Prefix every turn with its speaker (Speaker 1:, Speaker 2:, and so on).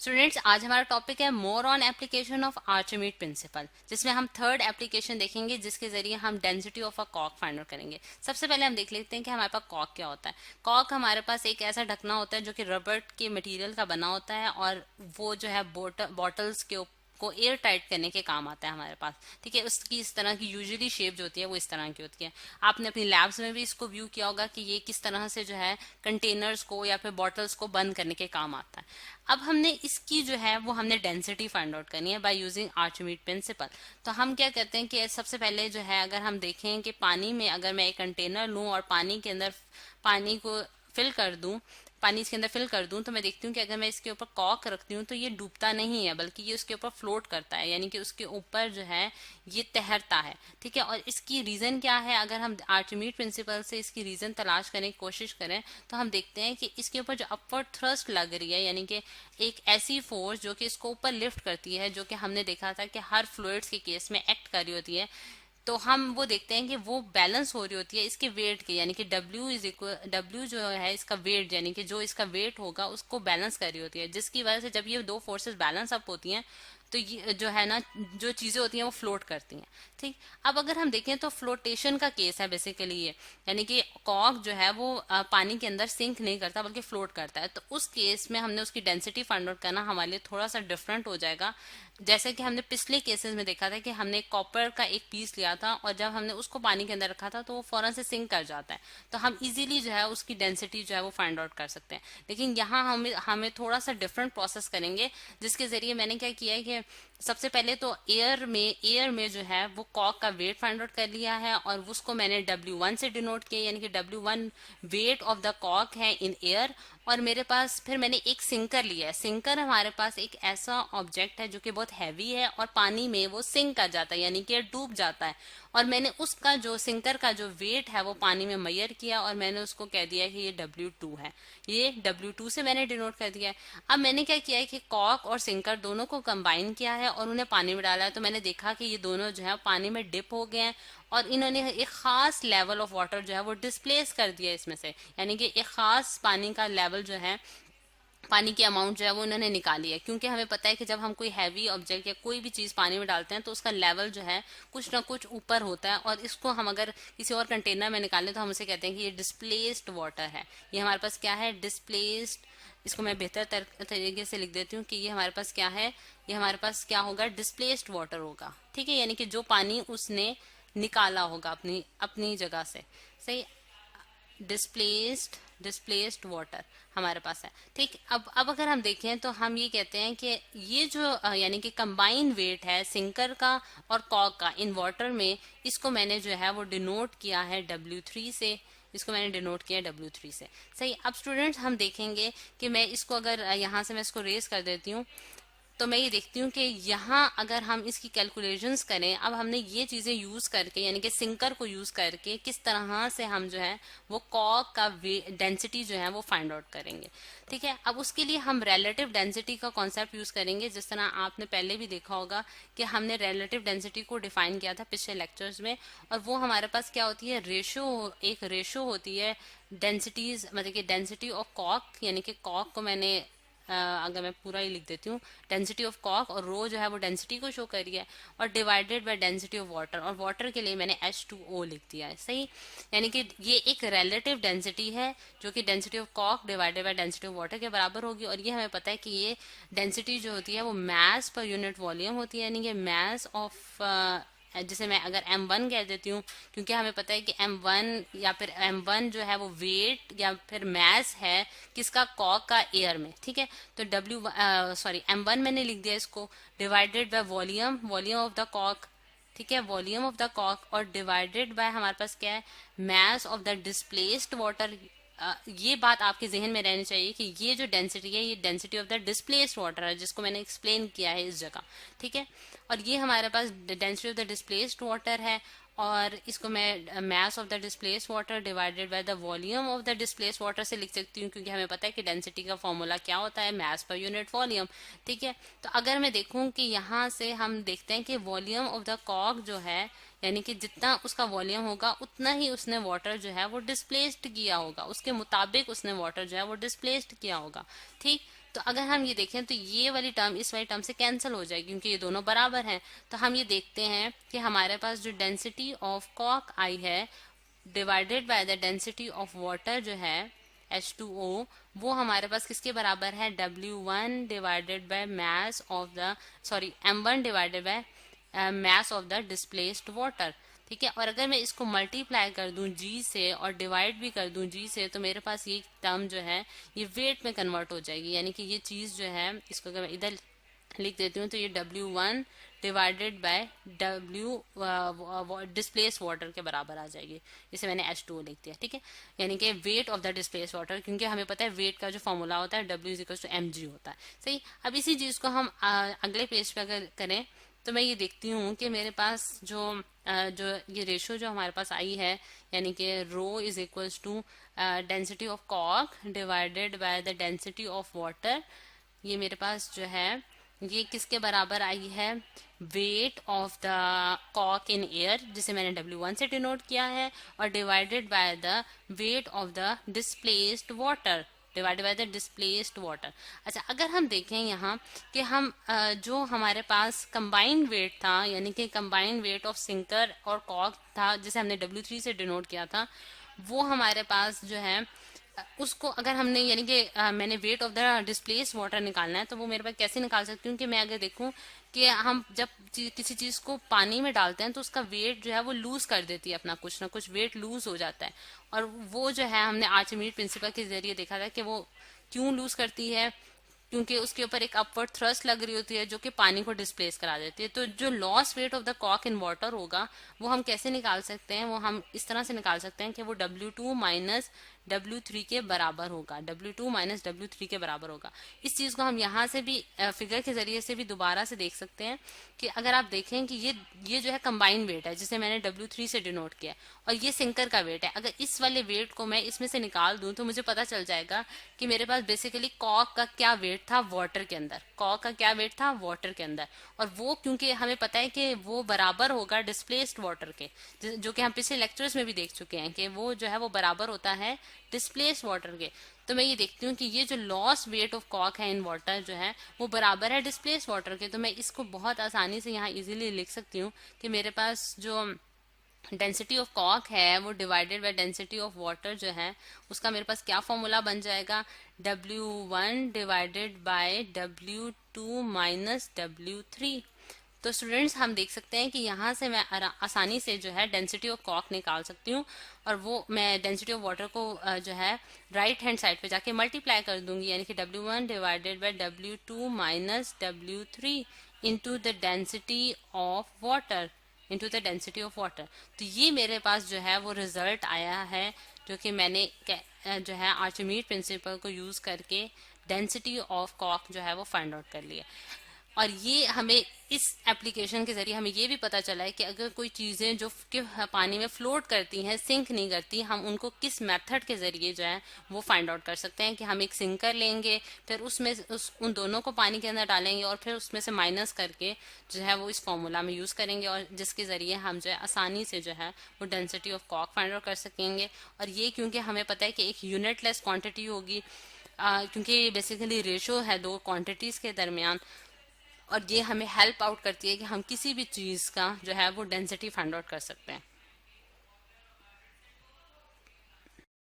Speaker 1: Students, आज हमारा topic है more on application of Archimedes principle, जिसमें हम थर्ड एप्लीकेशन देखेंगे जिसके जरिए हम डेंसिटी ऑफ अ कॉक फाइंड आउट करेंगे। सबसे पहले हम देख लेते हैं कि हमारे पास कॉक क्या होता है। कॉक हमारे पास एक ऐसा ढकना होता है जो कि रबर के मटेरियल का बना होता है और वो जो है बॉटल्स के को एयर टाइट करने के काम आता है हमारे पास। ठीक है, उसकी इस तरह की यूजुअली शेप जो होती है वो इस तरह की होती है। आपने अपनी लैब्स में भी इसको व्यू किया होगा कि ये किस तरह से जो है कंटेनर्स को या फिर बॉटल्स को बंद करने के काम आता है। अब हमने इसकी जो है वो हमने डेंसिटी फाइंड आउट करनी है बाय यूजिंग आर्चिमीड प्रिंसिपल। तो हम क्या करते हैं कि सबसे पहले जो है अगर हम देखें कि पानी में अगर मैं एक कंटेनर लूं और पानी के अंदर पानी को फिल कर दूं, पानी इसके अंदर फिल कर दूं, तो मैं देखती हूँ कि अगर मैं इसके ऊपर कॉक रखती हूँ तो ये डूबता नहीं है बल्कि ये उसके ऊपर फ्लोट करता है, यानी कि उसके ऊपर जो है ये तैरता है। ठीक है, और इसकी रीजन क्या है? अगर हम आर्चिमीड प्रिंसिपल से इसकी रीजन तलाश करने की कोशिश करें तो हम देखते हैं कि इसके ऊपर जो अपवर्ड थ्रस्ट लग रही है, यानी कि एक ऐसी फोर्स जो कि इसको ऊपर लिफ्ट करती है, जो कि हमने देखा था कि हर फ्लूइड्स के केस में एक्ट कर रही होती है, तो हम वो देखते हैं कि वो बैलेंस हो रही होती है इसके वेट के, यानी कि W जो है इसका वेट, यानी कि जो इसका वेट होगा उसको बैलेंस कर रही होती है, जिसकी वजह से जब ये दो फोर्सेस बैलेंस अप होती हैं तो ये जो है ना, जो चीजें होती हैं वो फ्लोट करती हैं। ठीक, अब अगर हम देखें तो फ्लोटेशन का केस है बेसिकली ये, यानी कि कॉक जो है वो पानी के अंदर सिंक नहीं करता बल्कि फ्लोट करता है। तो उस केस में हमने उसकी डेंसिटी फाइंड आउट करना हमारे लिए थोड़ा सा डिफरेंट हो जाएगा। जैसे कि हमने पिछले केसेस में देखा था कि हमने कॉपर का एक पीस लिया था और जब हमने उसको पानी के अंदर रखा था तो वो फौरन से सिंक कर जाता है, तो हम इजीली जो है उसकी डेंसिटी जो है वो फाइंड आउट कर सकते हैं। लेकिन यहाँ हमें थोड़ा सा डिफरेंट प्रोसेस करेंगे, जिसके जरिए मैंने क्या किया है कि सबसे पहले तो एयर में जो है वो कॉक का वेट फाइंड आउट कर लिया है और उसको मैंने W1 से डिनोट किया, यानी कि W1 wait of the Kock है इन एयर। और मेरे पास फिर मैंने एक सिंकर लिया है। सिंकर हमारे पास एक ऐसा ऑब्जेक्ट है जो कि बहुत हैवी है और पानी में वो सिंक कर जाता है, यानी कि डूब जाता है। और मैंने उसका जो सिंकर का जो वेट है वो पानी में मेजर किया और मैंने उसको कह दिया कि ये W2 है। ये W2 से मैंने डिनोट कर दिया है। अब मैंने क्या किया है कि कॉक और सिंकर दोनों को कंबाइन किया है और उन्हें पानी में डाला है, तो मैंने देखा कि ये दोनों जो है पानी में डिप हो गए हैं और इन्होंने एक खास लेवल ऑफ वाटर जो है वो डिस्प्लेस कर दिया इसमें से, यानी कि एक खास पानी का लेवल जो है, पानी की अमाउंट जो है वो उन्होंने निकाली है। क्योंकि हमें पता है कि जब हम कोई हैवी ऑब्जेक्ट या कोई भी चीज पानी में डालते हैं तो उसका लेवल जो है कुछ ना कुछ ऊपर होता है, और इसको हम अगर किसी और कंटेनर में निकालें तो हम उसे कहते हैं कि ये डिस्प्लेस्ड वाटर है। ये हमारे पास क्या है? डिस्प्लेस्ड। इसको मैं बेहतर तरीके से लिख देती हूँ कि ये हमारे पास क्या है, ये हमारे पास क्या होगा? डिस्प्लेस्ड वाटर होगा। ठीक है, यानी कि जो पानी उसने निकाला होगा अपनी अपनी जगह से। सही, डिस्प्लेस्ड वाटर हमारे पास है। ठीक, अब अगर हम देखें तो हम ये कहते हैं कि ये जो यानी कि कंबाइन वेट है सिंकर का और कॉक का इन वाटर में, इसको मैंने जो है वो डिनोट किया है W3 से। इसको मैंने डिनोट किया W3 से। सही, अब स्टूडेंट्स हम देखेंगे कि मैं इसको अगर यहाँ से मैं इसको रेस कर देती हूँ तो मैं ये देखती हूँ कि यहाँ अगर हम इसकी कैलकुलेशंस करें, अब हमने ये चीजें यूज करके, यानी कि सिंकर को यूज करके किस तरह से हम जो है वो कॉक का डेंसिटी जो है वो फाइंड आउट करेंगे। ठीक है, अब उसके लिए हम रिलेटिव डेंसिटी का कॉन्सेप्ट यूज करेंगे। जिस तरह आपने पहले भी देखा होगा कि हमने रिलेटिव डेंसिटी को डिफाइन किया था पिछले लेक्चर्स में, और वो हमारे पास क्या होती है? एक रेशो होती है डेंसिटीज, मतलब कि डेंसिटी ऑफ कॉक, यानी कि कॉक को मैंने अगर मैं पूरा ही लिख देती हूँ, डेंसिटी ऑफ कॉक, और रो जो है वो डेंसिटी को शो कर रही है, और divided by density of water, और वाटर के लिए मैंने H2O लिख दिया है। सही, यानी कि ये एक रिलेटिव डेंसिटी है जो कि डेंसिटी ऑफ कॉक divided by density of water के बराबर होगी। और ये हमें पता है कि ये डेंसिटी जो होती है वो मैस पर यूनिट वॉल्यूम होती है, यानी कि मैस ऑफ, जिसे मैं अगर M1 कह देती हूँ, क्योंकि हमें पता है कि M1 या फिर M1 जो है वो वेट या फिर मैस है किसका? कॉक का एयर में। ठीक है, तो M1 मैंने लिख दिया इसको, divided by volume of the कॉक। ठीक है, वॉल्यूम ऑफ द कॉक, और डिवाइडेड बाय हमारे पास क्या है? Mass of the displaced water. ये बात आपके जहन में रहनी चाहिए कि ये जो डेंसिटी है ये density of the displaced water है, जिसको मैंने एक्सप्लेन किया है इस जगह। ठीक है, और ये हमारे पास density of the displaced water है, और इसको मैं mass of the displaced water divided by the volume of the displaced water से लिख सकती हूँ, क्योंकि हमें पता है कि डेंसिटी का फॉर्मूला क्या होता है? Mess per unit volume. ठीक है, तो अगर मैं देखूं कि यहाँ से हम देखते हैं कि वॉल्यूम ऑफ द कॉक जो है, यानी कि जितना उसका वॉल्यूम होगा उतना ही उसने वाटर जो है वो डिस्प्लेस्ड किया होगा, उसके मुताबिक उसने वाटर जो है वो डिस्प्लेस्ड किया होगा। ठीक, तो अगर हम ये देखें तो ये वाली टर्म इस वाली टर्म से कैंसिल हो जाएगी क्योंकि ये दोनों बराबर हैं। तो हम ये देखते हैं कि हमारे पास जो डेंसिटी ऑफ कॉक आई है divided by the density of water जो है H2O, वो हमारे पास किसके बराबर है, W1 divided by mass of the M1 divided by mass of the displaced water. ठीक है, और अगर मैं इसको मल्टीप्लाई कर दूं G से और डिवाइड भी कर दूं G से, तो मेरे पास ये टर्म जो है ये वेट में कन्वर्ट हो जाएगी। यानी कि ये चीज जो है, इसको अगर मैं इधर लिख देती हूँ तो ये W1 divided by W displace water के बराबर आ जाएगी। इसे मैंने H2O लिख दिया। ठीक है, यानी कि wait of the displace water, क्योंकि हमें पता है वेट का जो फॉर्मूला होता है W = mg होता है। सही, अब इसी चीज को हम अगले पेज पे अगर करें तो मैं ये देखती हूँ कि मेरे पास जो ये रेशो जो हमारे पास आई है, यानी कि rho is equals to density of कॉक divided by the density of water, ये मेरे पास जो है ये किसके बराबर आई है, वेट ऑफ द कॉक इन एयर, जिसे मैंने W1 से डिनोट किया है, और divided by the weight of the displaced water, divided by the displaced water. अच्छा, अगर हम देखें यहाँ कि हम जो हमारे पास कंबाइंड वेट था, यानी कि कंबाइंड वेट ऑफ सिंकर और कॉक था, जिसे हमने W3 से डिनोट किया था, वो हमारे पास जो है उसको अगर हमने, यानी कि मैंने wait of the displace water निकालना है, तो वो मेरे पास कैसे निकाल सकती हूँ कि मैं अगर देखूं कि हम जब किसी चीज को पानी में डालते हैं तो उसका वेट जो है वो लूज कर देती है, अपना कुछ ना कुछ वेट लूज हो जाता है। और वो जो है हमने आर्चिमीड प्रिंसिपल के जरिए देखा था कि वो क्यों लूज करती है, क्योंकि उसके ऊपर एक अपवर्ड थ्रस्ट लग रही होती है जो कि पानी को डिस्प्लेस करा देती है। तो जो लॉस वेट ऑफ द कॉक इन वाटर होगा वो हम कैसे निकाल सकते हैं, वो हम इस तरह से निकाल सकते हैं कि वो W2 माइनस W3 के बराबर होगा, W2 माइनस W3 के बराबर होगा। इस चीज को हम यहाँ से भी फिगर के जरिए से भी दोबारा से देख सकते हैं कि अगर आप देखें कि ये जो है कंबाइंड वेट है जिसे मैंने W3 से डिनोट किया, और ये सिंकर का वेट है। अगर इस वाले वेट को मैं इसमें से निकाल दूं तो मुझे पता चल जाएगा कि मेरे पास बेसिकली कॉक का क्या वेट था वाटर के अंदर, कॉक का क्या वेट था वाटर के अंदर, और वो क्योंकि हमें पता है कि वो बराबर होगा डिस्प्लेस्ड वाटर के, जो कि हम पिछले लेक्चर्स में भी देख चुके हैं कि वो जो है वो बराबर होता है डिस्प्लेस वाटर के। तो मैं ये देखती हूँ कि ये जो लॉस वेट ऑफ कॉक है इन वाटर जो है वो बराबर है डिस्प्लेस वाटर के। तो मैं इसको बहुत आसानी से यहाँ इजीली लिख सकती हूँ कि मेरे पास जो डेंसिटी ऑफ कॉक है वो divided by density of water जो है उसका मेरे पास क्या फॉर्मूला बन जाएगा, W1 divided by W2 minus W3। तो स्टूडेंट्स हम देख सकते हैं कि यहाँ से मैं आसानी से जो है डेंसिटी ऑफ कॉक निकाल सकती हूँ, और वो मैं डेंसिटी ऑफ वाटर को जो है राइट हैंड साइड पे जाके मल्टीप्लाई कर दूंगी, यानी कि W1 divided by W2 minus W3 into the density of water, into the density of water. तो ये मेरे पास जो है वो रिजल्ट आया है जो कि मैंने जो है आर्चिमीड प्रिंसिपल को यूज करके डेंसिटी ऑफ कॉक जो है वो फाइंड आउट कर लिया। और ये हमें इस एप्लीकेशन के जरिए हमें ये भी पता चला है कि अगर कोई चीजें जो कि पानी में फ्लोट करती हैं, सिंक नहीं करती, हम उनको किस मेथड के जरिए जो है वो फाइंड आउट कर सकते हैं। कि हम एक सिंकर लेंगे, फिर उसमें उन दोनों को पानी के अंदर डालेंगे और फिर उसमें से माइनस करके जो है वो इस फॉर्मूला में यूज करेंगे, और जिसके जरिए हम जो है आसानी से जो है वो डेंसिटी ऑफ कॉक फाइंड आउट कर सकेंगे। और ये क्योंकि हमें पता है कि एक यूनिटलेस क्वांटिटी होगी, क्योंकि बेसिकली रेशो है दो क्वांटिटीज के दरमियान, और ये हमें हेल्प आउट करती है कि हम किसी भी चीज का जो है वो डेंसिटी फाइंड आउट कर सकते हैं।